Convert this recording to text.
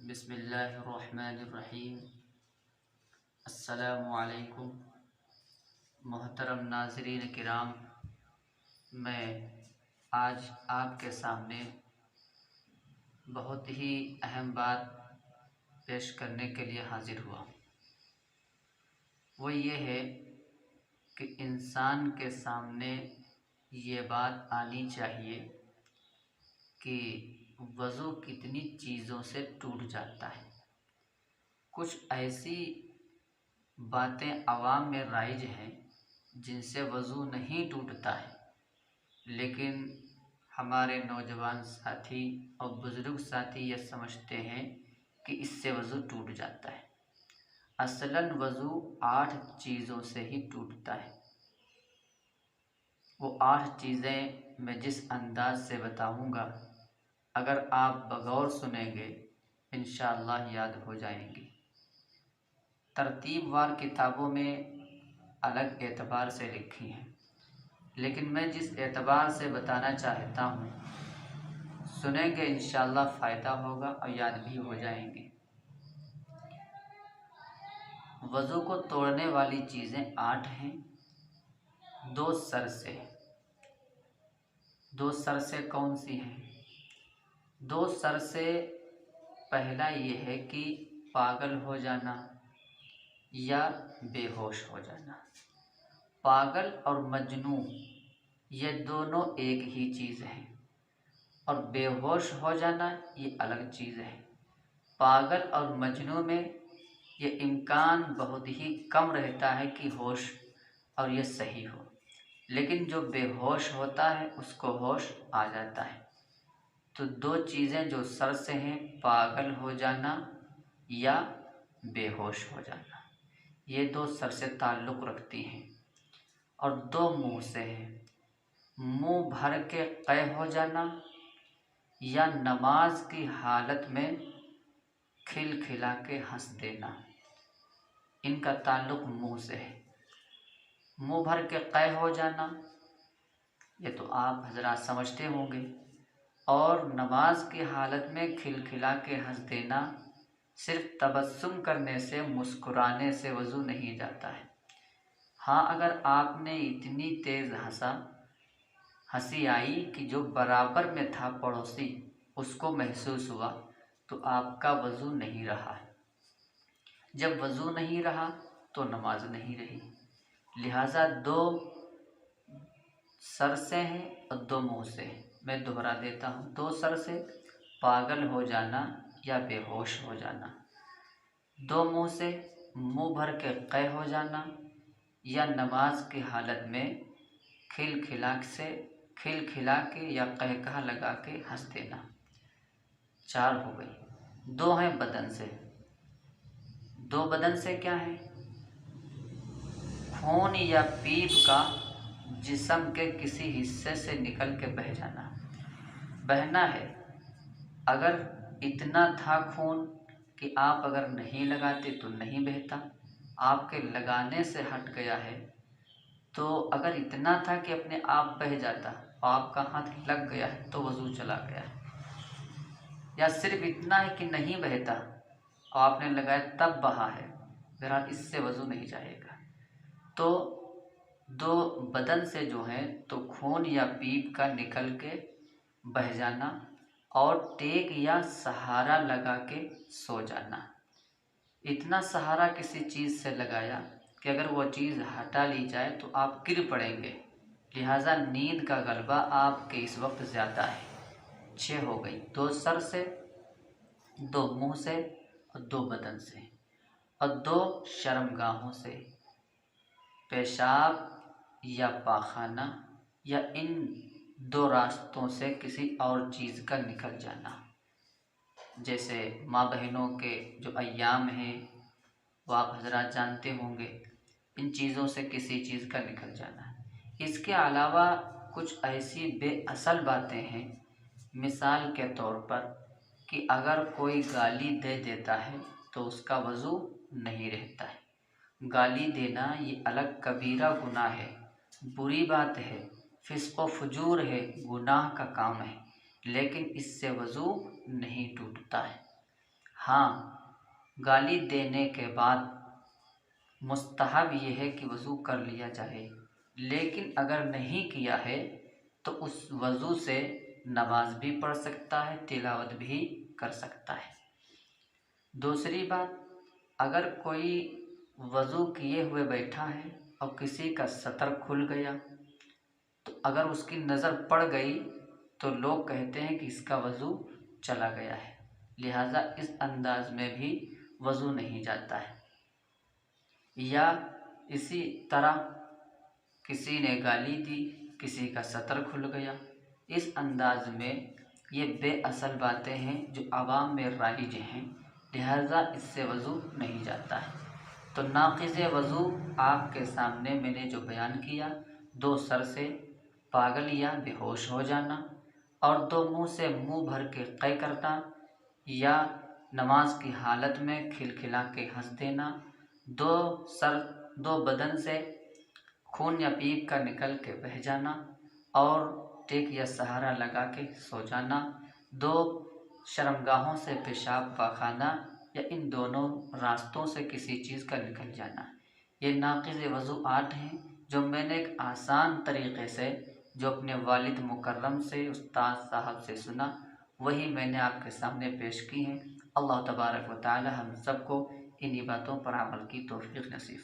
बिस्मिल्लाहिर्रहमानिर्रहीम। अस्सलामुअलैकुम। मोहतरम नाज़रीन किराम, मैं आज आपके सामने बहुत ही अहम बात पेश करने के लिए हाज़िर हुआ। वो ये है कि इंसान के सामने ये बात आनी चाहिए कि वज़ू कितनी चीज़ों से टूट जाता है। कुछ ऐसी बातें अवाम में राइज हैं जिनसे वज़ू नहीं टूटता है, लेकिन हमारे नौजवान साथी और बुज़ुर्ग साथी ये समझते हैं कि इससे वज़ू टूट जाता है। असलन वज़ू 8 चीज़ों से ही टूटता है। वो 8 चीज़ें मैं जिस अंदाज़ से बताऊंगा, अगर आप बगौर सुनेंगे इंशाअल्लाह याद हो जाएंगी। तरतीबवार किताबों में अलग एतबार से लिखी हैं, लेकिन मैं जिस एतबार से बताना चाहता हूँ, सुनेंगे इंशाअल्लाह फ़ायदा होगा और याद भी हो जाएंगे। वज़ू को तोड़ने वाली चीज़ें 8 हैं। दो सर से कौन सी हैं? दो सर से पहला ये है कि पागल हो जाना या बेहोश हो जाना। पागल और मजनू ये दोनों एक ही चीज़ है, और बेहोश हो जाना ये अलग चीज़ है। पागल और मजनू में ये इम्कान बहुत ही कम रहता है कि होश और ये सही हो, लेकिन जो बेहोश होता है उसको होश आ जाता है। तो दो चीज़ें जो सर से हैं, पागल हो जाना या बेहोश हो जाना, ये दो सर से ताल्लुक़ रखती हैं। और दो मुंह से हैं, मुंह भर के कै हो जाना या नमाज की हालत में खिलखिला के हंस देना, इनका ताल्लुक़ मुंह से है। मुंह भर के कै हो जाना ये तो आप हजरात समझते होंगे, और नमाज की हालत में खिलखिला के हंस देना सिर्फ तबस्सुम करने से, मुस्कुराने से वज़ू नहीं जाता है। हाँ, अगर आपने इतनी तेज़ हंसी आई कि जो बराबर में था पड़ोसी उसको महसूस हुआ, तो आपका वज़ू नहीं रहा है। जब वज़ू नहीं रहा तो नमाज नहीं रही। लिहाजा दो सर से हैं और दो मुंह से हैं। मैं दोहरा देता हूँ, दो सर से पागल हो जाना या बेहोश हो जाना, दो मुंह से मुंह भर के कै हो जाना या नमाज की हालत में खिलखिला के या कहकहा लगा के हंस देना। 4 हो गई। 2 हैं बदन से। 2 बदन से क्या है? खून या पीप का जिस्म के किसी हिस्से से निकल के बह जाना। बहना है, अगर इतना था खून कि आप अगर नहीं लगाते तो नहीं बहता, आपके लगाने से हट गया है, तो अगर इतना था कि अपने आप बह जाता, आपका हाथ लग गया है तो वज़ू चला गया है। या सिर्फ इतना है कि नहीं बहता और आपने लगाया तब बहा है, बहरहाल इससे वज़ू नहीं जाएगा। तो दो बदन से जो है तो खून या पीप का निकल के बह जाना और टेक या सहारा लगा के सो जाना। इतना सहारा किसी चीज़ से लगाया कि अगर वो चीज़ हटा ली जाए तो आप गिर पड़ेंगे, लिहाजा नींद का गलबा आपके इस वक्त ज़्यादा है। 6 हो गई। 2 सर से, 2 मुंह से और 2 बदन से, और 2 शर्मगाहों से, पेशाब या पाखाना या इन 2 रास्तों से किसी और चीज़ का निकल जाना। जैसे माँ बहनों के जो अय्याम हैं वो आप हजरात जानते होंगे, इन चीज़ों से किसी चीज़ का निकल जाना। इसके अलावा कुछ ऐसी बेअसल बातें हैं, मिसाल के तौर पर कि अगर कोई गाली दे देता है तो उसका वज़ू नहीं रहता है। गाली देना ये अलग कबीरा गुनाह है, बुरी बात है, फिस्क़ व फुजूर है, गुनाह का काम है, लेकिन इससे वज़ू नहीं टूटता है। हाँ, गाली देने के बाद मुस्तहब ये है कि वज़ू कर लिया जाए, लेकिन अगर नहीं किया है तो उस वज़ू से नमाज भी पढ़ सकता है, तिलावत भी कर सकता है। दूसरी बात, अगर कोई वज़ू किए हुए बैठा है और किसी का सतर खुल गया तो अगर उसकी नज़र पड़ गई तो लोग कहते हैं कि इसका वज़ू चला गया है, लिहाजा इस अंदाज में भी वज़ू नहीं जाता है। या इसी तरह किसी ने गाली दी, किसी का सतर खुल गया, इस अंदाज में ये बेअसल बातें हैं जो आवाम में राइज हैं, लिहाजा इससे वज़ू नहीं जाता है। तो नाक़िज़ वज़ू आपके सामने मैंने जो बयान किया, 2 सर से पागल या बेहोश हो जाना, और 2 मुँह से मुँह भर के कै करना, या नमाज की हालत में खिलखिला के हंस देना, 2 बदन से खून या पीप का निकल के बह जाना और टेक या सहारा लगा के सो जाना, 2 शर्मगाहों से पेशाब पाखाना या इन दोनों रास्तों से किसी चीज़ का निकल जाना, ये नाक़िज़ वज़ू 8 हैं जो मैंने एक आसान तरीक़े से जो अपने वालिद मुकर्रम से, उस्ताद साहब से सुना, वही मैंने आपके सामने पेश की हैं। अल्लाह तबारक व तआला हम सबको इन्हीं बातों पर अमल की तौफ़ीक़ नसीब।